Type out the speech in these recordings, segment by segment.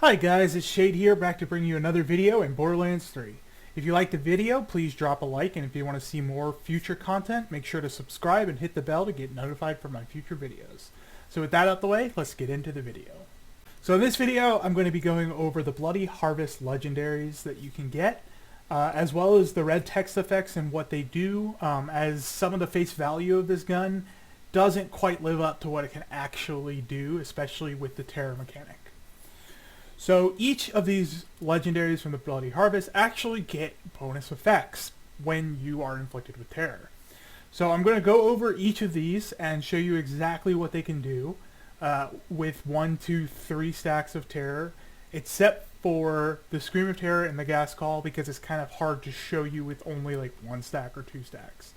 Hi guys, it's Shade here, back to bring you another video in Borderlands 3. If you liked the video, please drop a like, and if you want to see more future content, make sure to subscribe and hit the bell to get notified for my future videos. So with that out the way, let's get into the video. So in this video, I'm going to be going over the Bloody Harvest legendaries that you can get, as well as the red text effects and what they do, as some of the face value of this gun doesn't quite live up to what it can actually do, especially with the terror mechanic. So each of these legendaries from the Bloody Harvest actually get bonus effects when you are inflicted with terror. So I'm going to go over each of these and show you exactly what they can do with 1, 2, 3 stacks of terror, except for the Scream of Terror and the Gas Call, because it's kind of hard to show you with only like 1 stack or 2 stacks.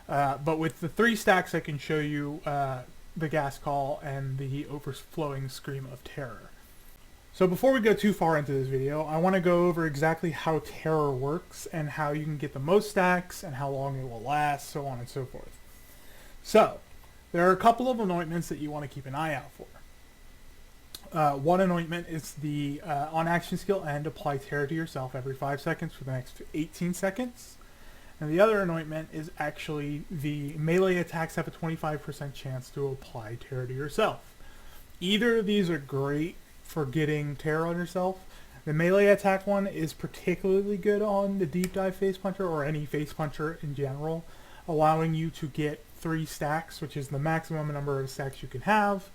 But with the 3 stacks I can show you the Gas Call and the overflowing Scream of Terror. So before we go too far into this video, I want to go over exactly how terror works and how you can get the most stacks and how long it will last, so on and so forth. So, there are a couple of anointments that you want to keep an eye out for. One anointment is the on action skill end, apply terror to yourself every 5 seconds for the next 18 seconds. And the other anointment is actually the melee attacks have a 25% chance to apply terror to yourself. Either of these are great for getting terror on yourself. The melee attack one is particularly good on the deep dive face puncher or any face puncher in general, allowing you to get 3 stacks, which is the maximum number of stacks you can have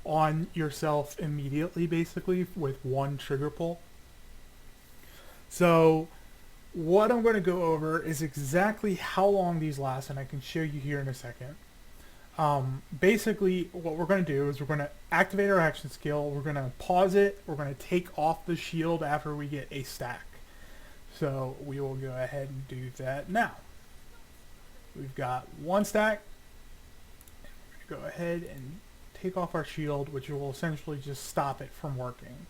on yourself immediately, basically with 1 trigger pull. So what I'm going to go over is exactly how long these last, and I can show you here in a second. Basically what we're going to do is we're going to activate our action skill, we're going to pause it, we're going to take off the shield after we get a stack. So we will go ahead and do that now. We've got 1 stack, we're going to go ahead and take off our shield, which will essentially just stop it from working.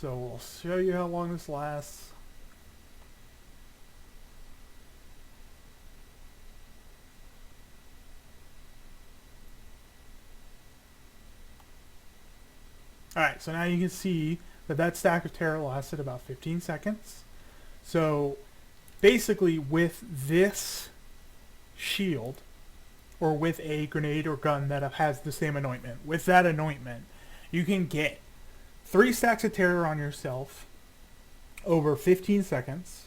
So we'll show you how long this lasts. Alright, so now you can see that that stack of terror lasted about 15 seconds. So basically with this shield, or with a grenade or gun that has the same anointment, with that anointment, you can get 3 stacks of terror on yourself over 15 seconds,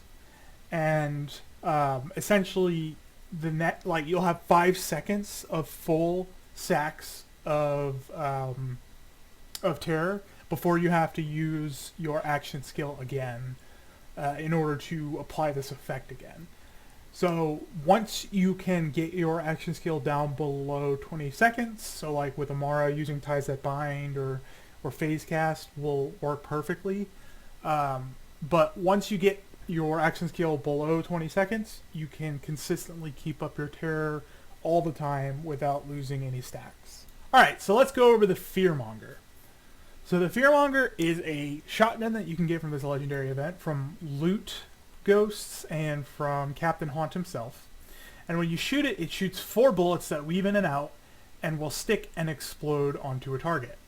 and essentially you'll have 5 seconds of full stacks of terror before you have to use your action skill again in order to apply this effect again. So once you can get your action skill down below 20 seconds, so like with Amara using Ties That Bind or Phase Cast will work perfectly. But once you get your action skill below 20 seconds, you can consistently keep up your terror all the time without losing any stacks. Alright, so let's go over the Fearmonger. So the Fearmonger is a shotgun that you can get from this legendary event from Loot Ghosts and from Captain Haunt himself. And when you shoot it, it shoots 4 bullets that weave in and out and will stick and explode onto a target.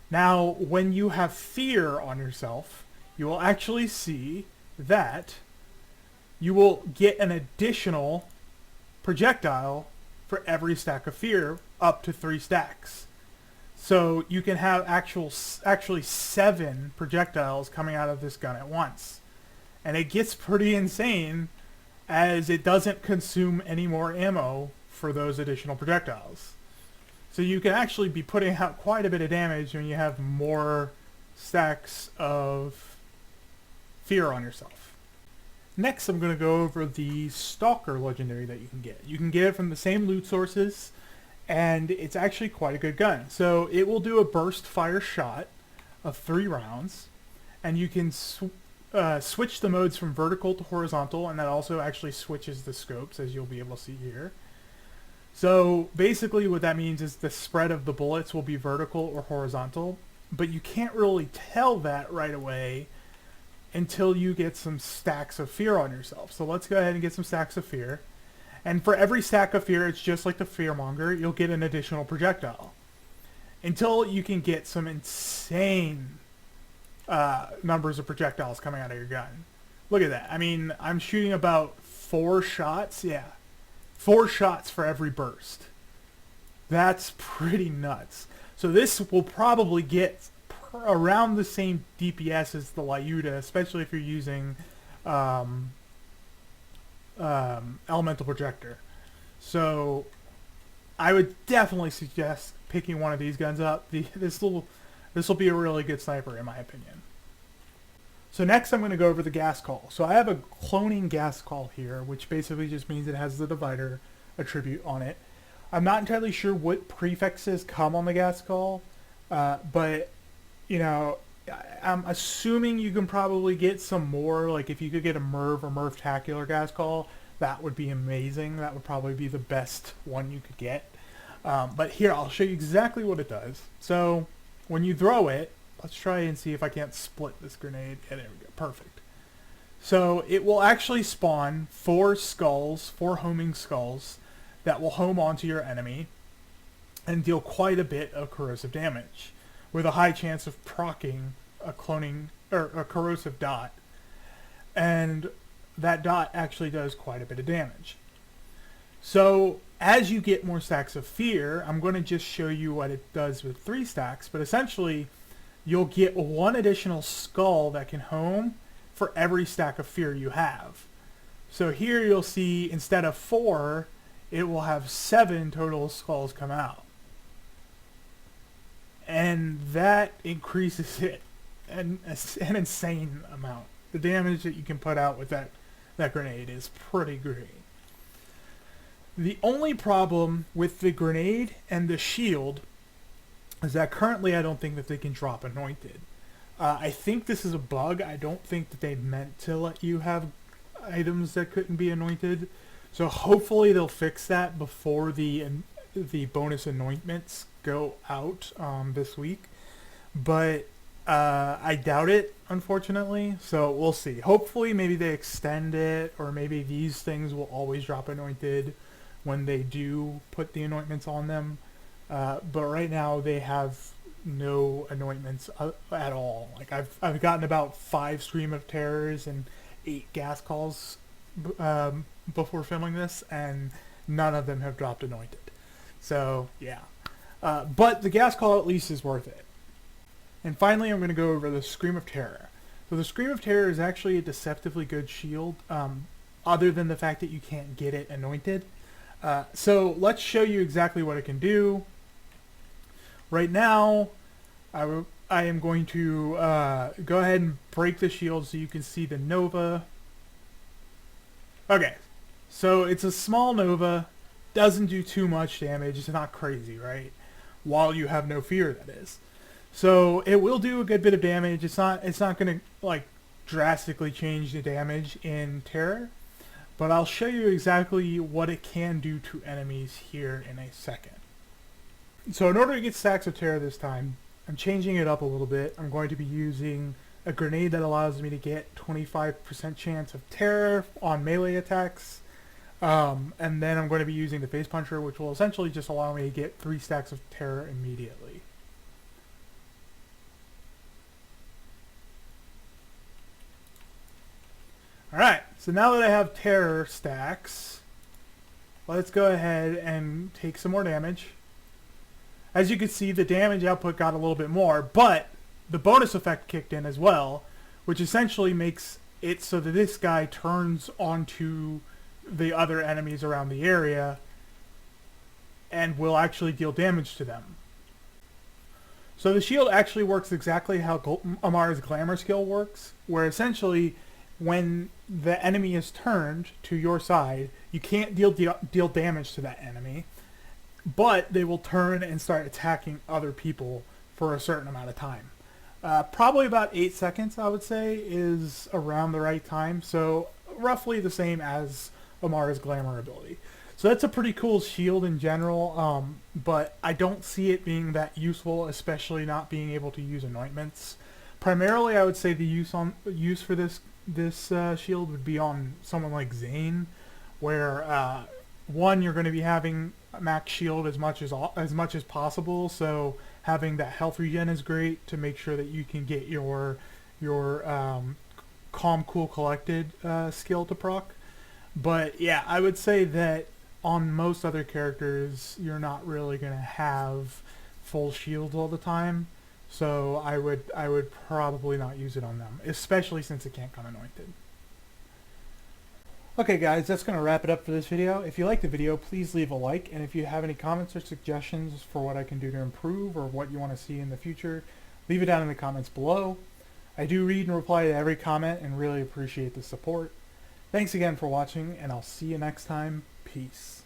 Now, when you have fear on yourself, you will actually see that you will get an additional projectile for every stack of fear, up to 3 stacks. So you can have actually 7 projectiles coming out of this gun at once. And it gets pretty insane as it doesn't consume any more ammo for those additional projectiles. So you can actually be putting out quite a bit of damage when you have more stacks of fear on yourself. Next, I'm going to go over the Stalker legendary that you can get. You can get it from the same loot sources, and it's actually quite a good gun. So it will do a burst fire shot of 3 rounds, and you can switch the modes from vertical to horizontal, and that also actually switches the scopes, as you'll be able to see here. So basically what that means is the spread of the bullets will be vertical or horizontal, but you can't really tell that right away until you get some stacks of fear on yourself. So let's go ahead and get some stacks of fear. And for every stack of fear, it's just like the Fearmonger, you'll get an additional projectile. until you can get some insane numbers of projectiles coming out of your gun. Look at that. I mean, I'm shooting about 4 shots. Yeah, 4 shots for every burst. That's pretty nuts. So this will probably get around the same DPS as the Lyuda, especially if you're using elemental projector. So I would definitely suggest picking one of these guns up. This will be a really good sniper in my opinion. So next I'm going to go over the gas call. So I have a cloning gas call here, which basically just means it has the divider attribute on it. I'm not entirely sure what prefixes come on the gas call, but you know, I'm assuming you can probably get some more. Like if you could get a Merv or Merv-tacular gas call, that would be amazing. That would probably be the best one you could get. But here, I'll show you exactly what it does. So when you throw it, let's try and see if I can't split this grenade. Yeah, there we go. Perfect. So it will actually spawn 4 skulls, 4 homing skulls that will home onto your enemy and deal quite a bit of corrosive damage, with a high chance of proccing a cloning or a corrosive dot. And that dot actually does quite a bit of damage. So as you get more stacks of fear, I'm going to just show you what it does with 3 stacks, but essentially you'll get 1 additional skull that can home for every stack of fear you have. So here you'll see instead of 4, it will have 7 total skulls come out. And that increases it an insane amount. The damage that you can put out with that grenade is pretty great. The only problem with the grenade and the shield is that currently I don't think that they can drop anointed. I think this is a bug. I don't think that they meant to let you have items that couldn't be anointed. So hopefully they'll fix that before the bonus anointments go out this week. But I doubt it, unfortunately. So we'll see. Hopefully maybe they extend it, or maybe these things will always drop anointed when they do put the anointments on them. But right now they have no anointments at all. Like I've gotten about 5 Scream of Terrors and 8 gas calls before filming this, and none of them have dropped anointed. So yeah, but the gas call at least is worth it. And finally, I'm going to go over the Scream of Terror. So the Scream of Terror is actually a deceptively good shield, other than the fact that you can't get it anointed. So let's show you exactly what it can do. Right now, I am going to go ahead and break the shield so you can see the Nova. Okay, so it's a small Nova, doesn't do too much damage, it's not crazy, right? While you have no fear, that is. So it will do a good bit of damage. It's not going to like drastically change the damage in Terror, but I'll show you exactly what it can do to enemies here in a second. So in order to get stacks of Terror this time, I'm changing it up a little bit. I'm going to be using a grenade that allows me to get 25% chance of Terror on melee attacks. And then I'm going to be using the Face Puncher, which will essentially just allow me to get 3 stacks of Terror immediately. Alright, so now that I have Terror stacks, let's go ahead and take some more damage. As you can see, the damage output got a little bit more, but the bonus effect kicked in as well, which essentially makes it so that this guy turns onto the other enemies around the area and will actually deal damage to them. So the shield actually works exactly how Amara's Glamour skill works, where essentially when the enemy is turned to your side, you can't deal damage to that enemy, but they will turn and start attacking other people for a certain amount of time. Probably about 8 seconds, I would say, is around the right time, so roughly the same as Amara's Glamour ability. So that's a pretty cool shield in general, but I don't see it being that useful, especially not being able to use anointments. Primarily, I would say the use for this shield would be on someone like Zane, where one, you're going to be having max shield as much as possible. So having that health regen is great to make sure that you can get your calm, cool, collected skill to proc. But yeah, I would say that on most other characters, you're not really gonna have full shields all the time. So I would probably not use it on them, especially since it can't come anointed. Okay guys, that's going to wrap it up for this video. If you liked the video, please leave a like, and if you have any comments or suggestions for what I can do to improve or what you want to see in the future, leave it down in the comments below. I do read and reply to every comment and really appreciate the support. Thanks again for watching, and I'll see you next time. Peace.